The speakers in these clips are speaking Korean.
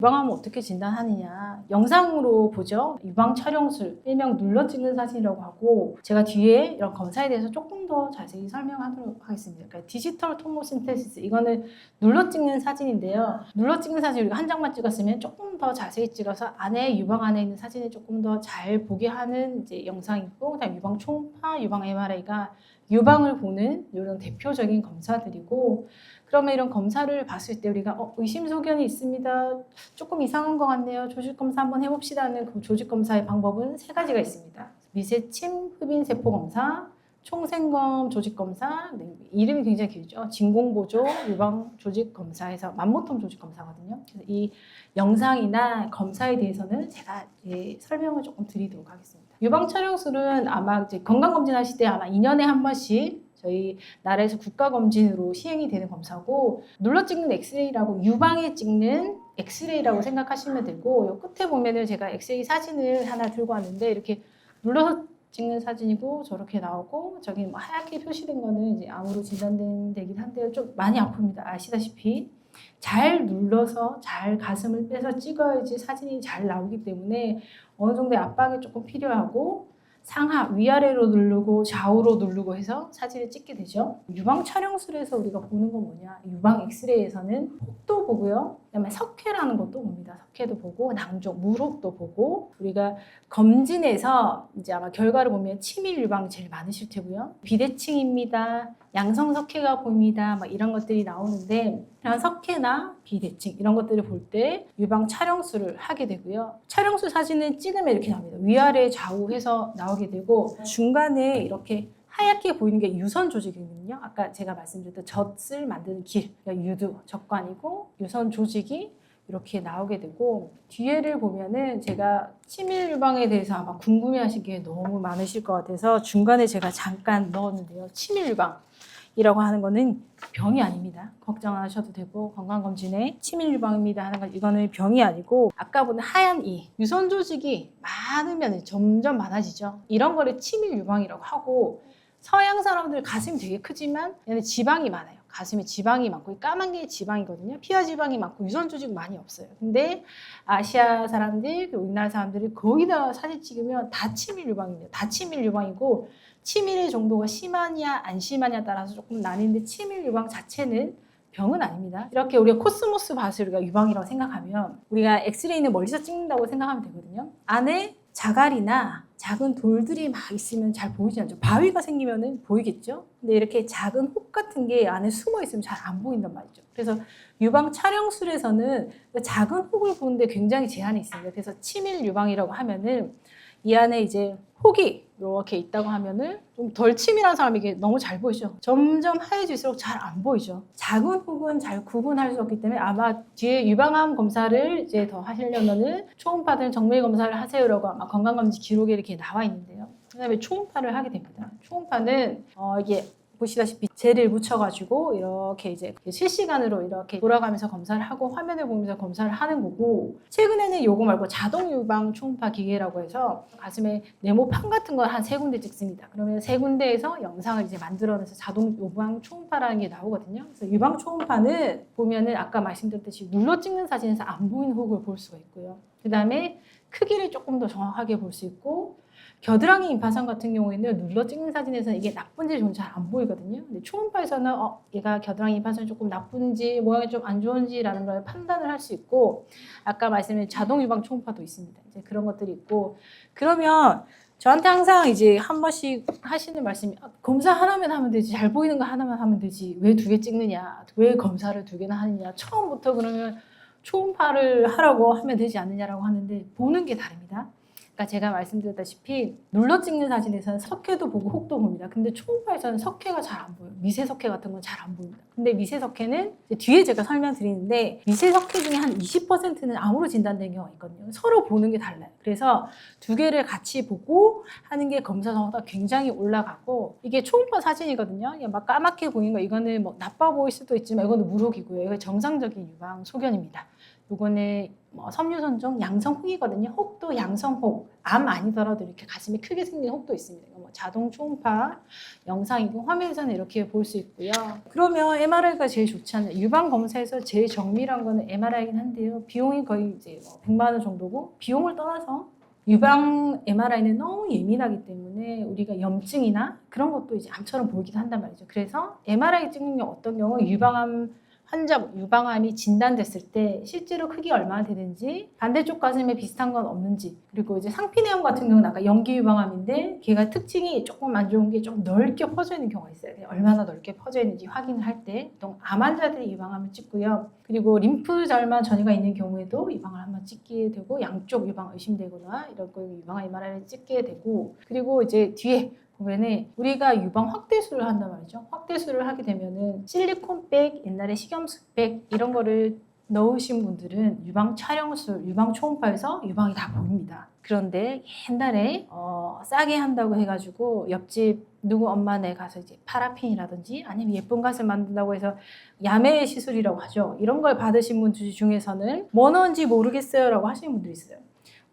유방암을 어떻게 진단하느냐, 영상으로 보죠. 유방 촬영술, 일명 눌러 찍는 사진이라고 하고, 제가 뒤에 이런 검사에 대해서 조금 더 자세히 설명하도록 하겠습니다. 그러니까 디지털 토모신테시스, 이거는 눌러 찍는 사진인데요. 눌러 찍는 사진 우리가 한 장만 찍었으면 조금 더 자세히 찍어서 안에 유방 안에 있는 사진을 조금 더 잘 보게 하는 이제 영상이고, 그다음 유방 초음파, 유방 MRI가 유방을 보는 이런 대표적인 검사들이고, 그러면 이런 검사를 봤을 때 우리가 의심소견이 있습니다. 조금 이상한 것 같네요. 조직검사 한번 해봅시다 하는 그 조직검사의 방법은 3가지가 있습니다. 미세침 흡인세포검사, 총생검 조직검사, 이름이 굉장히 길죠. 진공보조 유방 조직검사에서 맘모톰 조직검사거든요. 그래서 이 영상이나 검사에 대해서는 제가 설명을 조금 드리도록 하겠습니다. 유방 촬영술은 아마 이제 건강검진 하실 때 아마 2년에 한 번씩 저희 나라에서 국가검진으로 시행이 되는 검사고, 눌러 찍는 엑스레이라고 유방에 찍는 엑스레이라고 생각하시면 되고, 요 끝에 보면은 제가 엑스레이 사진을 하나 들고 왔는데 이렇게 눌러서 찍는 사진이고 저렇게 나오고, 저기 뭐 하얗게 표시된 거는 이제 암으로 진단된 데긴 한데요. 좀 많이 아픕니다. 아시다시피 잘 눌러서 잘 가슴을 빼서 찍어야지 사진이 잘 나오기 때문에 어느 정도의 압박이 조금 필요하고, 상하, 위아래로 누르고 좌우로 누르고 해서 사진을 찍게 되죠. 유방 촬영술에서 우리가 보는 건 뭐냐? 유방 엑스레이에서는 혹도 보고요. 그다음에 석회라는 것도 봅니다. 석회도 보고, 낭족, 물혹도 보고, 우리가 검진에서 이제 아마 결과를 보면 치밀 유방이 제일 많으실 테고요. 비대칭입니다. 양성 석회가 보입니다. 막 이런 것들이 나오는데, 그냥 석회나 비대칭 이런 것들을 볼 때 유방 촬영술을 하게 되고요. 촬영술 사진은 찍으면 이렇게 나옵니다. 위아래 좌우해서 나오게 되고, 중간에 이렇게 하얗게 보이는 게 유선 조직이거든요. 아까 제가 말씀드렸던 젖을 만드는 길, 그러니까 유두, 젖관이고 유선 조직이 이렇게 나오게 되고, 뒤에를 보면은 제가 치밀 유방에 대해서 아마 궁금해하신 게 너무 많으실 것 같아서 중간에 제가 잠깐 넣었는데요. 치밀 유방이라고 하는 거는 병이 아닙니다. 걱정 안 하셔도 되고, 건강검진에 치밀 유방입니다 하는 건 이거는 병이 아니고, 아까 보는 하얀 이 유선 조직이 많으면 점점 많아지죠. 이런 거를 치밀 유방이라고 하고, 서양 사람들 가슴이 되게 크지만 얘는 지방이 많아요. 가슴에 지방이 많고, 까만 게 지방이거든요. 피하 지방이 많고 유선 조직 많이 없어요. 근데 아시아 사람들, 우리나라 사람들이 거의 다 사진 찍으면 다 치밀 유방입니다. 다 치밀 유방이고, 치밀의 정도가 심하냐 안 심하냐에 따라서 조금 나뉘는데, 치밀 유방 자체는 병은 아닙니다. 이렇게 우리가 코스모스 밭을 우리가 유방이라고 생각하면, 우리가 엑스레이는 멀리서 찍는다고 생각하면 되거든요. 안에 자갈이나 작은 돌들이 막 있으면 잘 보이지 않죠. 바위가 생기면은 보이겠죠. 근데 이렇게 작은 혹 같은 게 안에 숨어 있으면 잘 안 보인단 말이죠. 그래서 유방 촬영술에서는 작은 혹을 보는데 굉장히 제한이 있습니다. 그래서 치밀 유방이라고 하면은 이 안에 이제 혹이 이렇게 있다고 하면은 좀 덜 치밀한 사람에게 너무 잘 보이죠. 점점 하얘질수록 잘 안 보이죠. 작은 혹은 잘 구분할 수 없기 때문에 아마 뒤에 유방암 검사를 이제 더 하시려면은 초음파든 정밀 검사를 하세요라고 아마 건강검진 기록에 이렇게 나와 있는데요. 그다음에 초음파를 하게 됩니다. 초음파는 이게 보시다시피 젤을 묻혀가지고 이렇게 이제 실시간으로 이렇게 돌아가면서 검사를 하고 화면을 보면서 검사를 하는 거고, 최근에는 요거 말고 자동 유방 초음파 기계라고 해서 가슴에 네모판 같은 걸 한 3군데 찍습니다. 그러면 3군데에서 영상을 이제 만들어내서 자동 유방 초음파라는 게 나오거든요. 그래서 유방 초음파는 보면은 아까 말씀드렸듯이 눌러 찍는 사진에서 안 보이는 혹을 볼 수가 있고요. 그 다음에 크기를 조금 더 정확하게 볼 수 있고, 겨드랑이 임파선 같은 경우에는 눌러 찍는 사진에서는 이게 나쁜지 좋은지 잘 안 보이거든요. 근데 초음파에서는 얘가 겨드랑이 임파선이 조금 나쁜지 모양이 좀 안 좋은지라는 걸 판단을 할 수 있고, 아까 말씀드린 자동 유방 초음파도 있습니다. 이제 그런 것들이 있고, 그러면 저한테 항상 이제 한 번씩 하시는 말씀이, 검사 하나만 하면 되지, 잘 보이는 거 하나만 하면 되지, 왜 2개 찍느냐, 왜 검사를 2개나 하느냐, 처음부터 그러면 초음파를 하라고 하면 되지 않느냐라고 하는데, 보는 게 다릅니다. 그러니까 제가 말씀드렸다시피 눌러 찍는 사진에서는 석회도 보고 혹도 봅니다. 근데 초음파에서는 석회가 잘 안 보여요. 미세 석회 같은 건 잘 안 보입니다. 근데 미세 석회는 뒤에 제가 설명드리는데, 미세 석회 중에 한 20%는 암으로 진단된 경우가 있거든요. 서로 보는 게 달라요. 그래서 2개를 같이 보고 하는 게 검사 성과가 굉장히 올라가고, 이게 초음파 사진이거든요. 막 까맣게 보이는 거, 이거는 뭐 나빠 보일 수도 있지만 이거는 물혹이고요. 이거 정상적인 유방 소견입니다. 요거는 섬유선종 양성혹이거든요. 혹도 양성혹, 암 아니더라도 이렇게 가슴이 크게 생긴 혹도 있습니다. 자동 초음파 영상이고 화면에서는 이렇게 볼 수 있고요. 그러면 MRI가 제일 좋지 않나요? 유방 검사에서 제일 정밀한 거는 MRI이긴 한데요. 비용이 거의 이제 100만 원 정도고, 비용을 떠나서 유방 MRI는 너무 예민하기 때문에 우리가 염증이나 그런 것도 이제 암처럼 보이기도 한단 말이죠. 그래서 MRI 찍는 게 어떤 경우 유방암 환자 유방암이 진단됐을 때 실제로 크기 얼마나 되는지, 반대쪽 가슴에 비슷한 건 없는지, 그리고 이제 상피내암 같은 경우는 아까 연기 유방암인데 걔가 특징이 조금 안 좋은 게 좀 넓게 퍼져 있는 경우가 있어요. 얼마나 넓게 퍼져 있는지 확인을 할 때 보통 암 환자들이 유방암을 찍고요. 그리고 림프절만 전이가 있는 경우에도 유방을 한번 찍게 되고, 양쪽 유방 의심되거나 이런 거 유방 MRI를 찍게 되고, 그리고 이제 뒤에 보면은 우리가 유방 확대술을 한단 말이죠. 확대술을 하게 되면은 실리콘백, 옛날에 식염수백 이런 거를 넣으신 분들은 유방 촬영술, 유방 초음파에서 유방이 다 보입니다. 그런데 옛날에 싸게 한다고 해가지고 옆집 누구 엄마네 가서 이제 파라핀이라든지 아니면 예쁜 가슴 만든다고 해서 야매 시술이라고 하죠. 이런 걸 받으신 분들 중에서는 뭐 넣은지 모르겠어요 라고 하시는 분들이 있어요.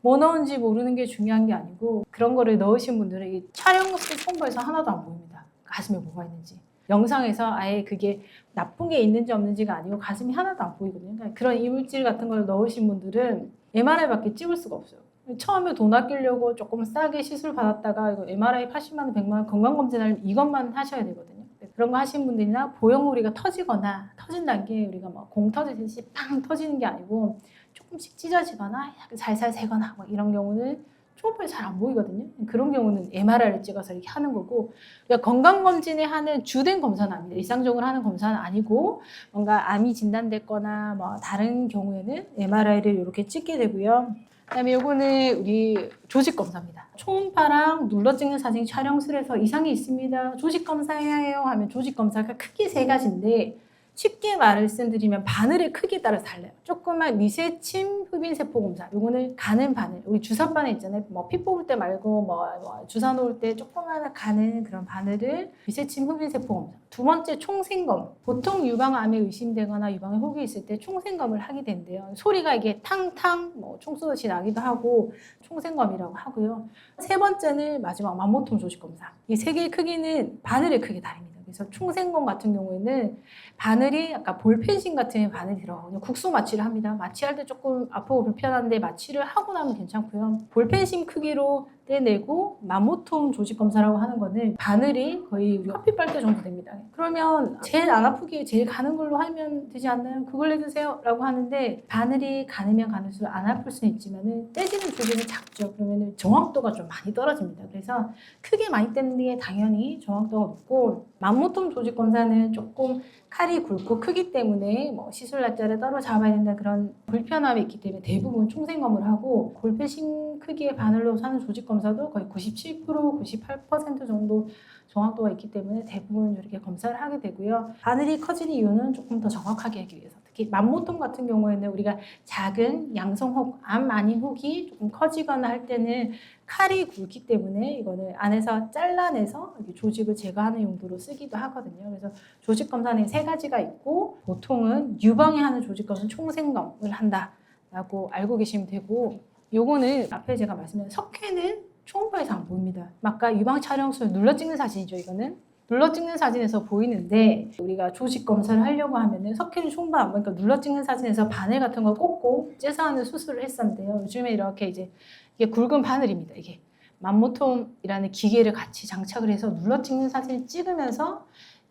뭐 넣은지 모르는 게 중요한 게 아니고, 그런 거를 넣으신 분들은 이 촬영술 초음파에서 하나도 안 보입니다. 가슴에 뭐가 있는지. 영상에서 아예 그게 나쁜 게 있는지 없는지가 아니고 가슴이 하나도 안 보이거든요. 그러니까 그런 이물질 같은 걸 넣으신 분들은 MRI밖에 찍을 수가 없어요. 처음에 돈 아끼려고 조금 싸게 시술 받았다가 이거 MRI 80만 원, 100만 원 건강검진을 이것만 하셔야 되거든요. 그런 거 하신 분들이나 보형물이가 터지거나, 터진다는 게 우리가 막 공 터지듯이 빵 터지는 게 아니고 조금씩 찢어지거나 약간 살살 새거나 뭐 이런 경우는 초음파에 잘 안 보이거든요. 그런 경우는 MRI를 찍어서 이렇게 하는 거고, 그러니까 건강검진에 하는 주된 검사는 아닙니다. 일상적으로 하는 검사는 아니고, 뭔가 암이 진단됐거나 뭐 다른 경우에는 MRI를 이렇게 찍게 되고요. 그다음에 요거는 우리 조직 검사입니다. 초음파랑 눌러 찍는 사진 촬영술에서 이상이 있습니다. 조직 검사해야 해요 하면 조직 검사가 크게 세 가지인데, 쉽게 말씀드리면 바늘의 크기에 따라서 달라요. 조그만 미세침 흡인세포 검사. 요거는 가는 바늘. 우리 주사 바늘 있잖아요. 뭐 피 뽑을 때 말고 뭐 주사 놓을 때 조그마한 가는 그런 바늘을 미세침 흡인세포 검사. 두 번째 총생검. 보통 유방암에 의심되거나 유방에 혹이 있을 때 총생검을 하게 된대요. 소리가 이게 탕탕 뭐 총 쏘듯이 나기도 하고 총생검이라고 하고요. 세 번째는 마지막 맘모톰 조직 검사. 이 세 개의 크기는 바늘의 크기에 다릅니다. 그래서 총생검 같은 경우에는 바늘이 약간 볼펜심 같은 바늘이 들어가거든요. 국소 마취를 합니다. 마취할 때 조금 아프고 불편한데 마취를 하고 나면 괜찮고요. 볼펜심 크기로 떼내고 맘모톰 조직 검사라고 하는 거는 바늘이 거의 우리 커피 빨대 정도 됩니다. 그러면 제일 안 아프게 제일 가는 걸로 하면 되지 않나요? 그걸 해주세요 라고 하는데, 바늘이 가느면 가늘수록 안 아플 수는 있지만 떼지는 부분이 작죠. 그러면 정확도가 좀 많이 떨어집니다. 그래서 크게 많이 떼는 게 당연히 정확도가 높고, 맘모톰 조직 검사는 조금 칼이 굵고 크기 때문에 뭐 시술 날짜를 따로 잡아야 된다 그런 불편함이 있기 때문에 대부분 총생검을 하고, 볼펜심 크기의 바늘로 하는 조직 검사도 거의 97%, 98% 정도 정확도가 있기 때문에 대부분 이렇게 검사를 하게 되고요. 바늘이 커지는 이유는 조금 더 정확하게 하기 위해서. 특히 맘모톰 같은 경우에는 우리가 작은 양성혹, 암 아닌 혹이 조금 커지거나 할 때는 칼이 굵기 때문에 이거는 안에서 잘라내서 조직을 제거하는 용도로 쓰기도 하거든요. 그래서 조직 검사는 세 가지가 있고, 보통은 유방에 하는 조직 검사는 총생검을 한다라고 알고 계시면 되고, 요거는 앞에 제가 말씀드린 석회는 초음파에서 안 보입니다. 아까 유방 촬영술 눌러 찍는 사진이죠. 이거는 눌러 찍는 사진에서 보이는데, 우리가 조직 검사를 하려고 하면은 석회는 초음파 안 보니까 눌러 찍는 사진에서 바늘 같은 거 꽂고 째서하는 수술을 했었는데요. 요즘에 이렇게 이제 이게 굵은 바늘입니다. 이게 맘모톰이라는 기계를 같이 장착을 해서 눌러 찍는 사진을 찍으면서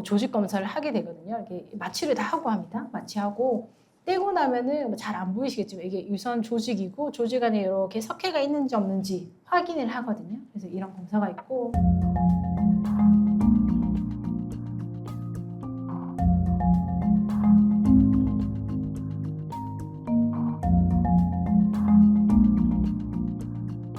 조직 검사를 하게 되거든요. 이렇게 마취를 다 하고 합니다. 마취하고 떼고 나면은 잘 안 보이시겠지만 이게 유선 조직이고, 조직 안에 이렇게 석회가 있는지 없는지 확인을 하거든요. 그래서 이런 검사가 있고.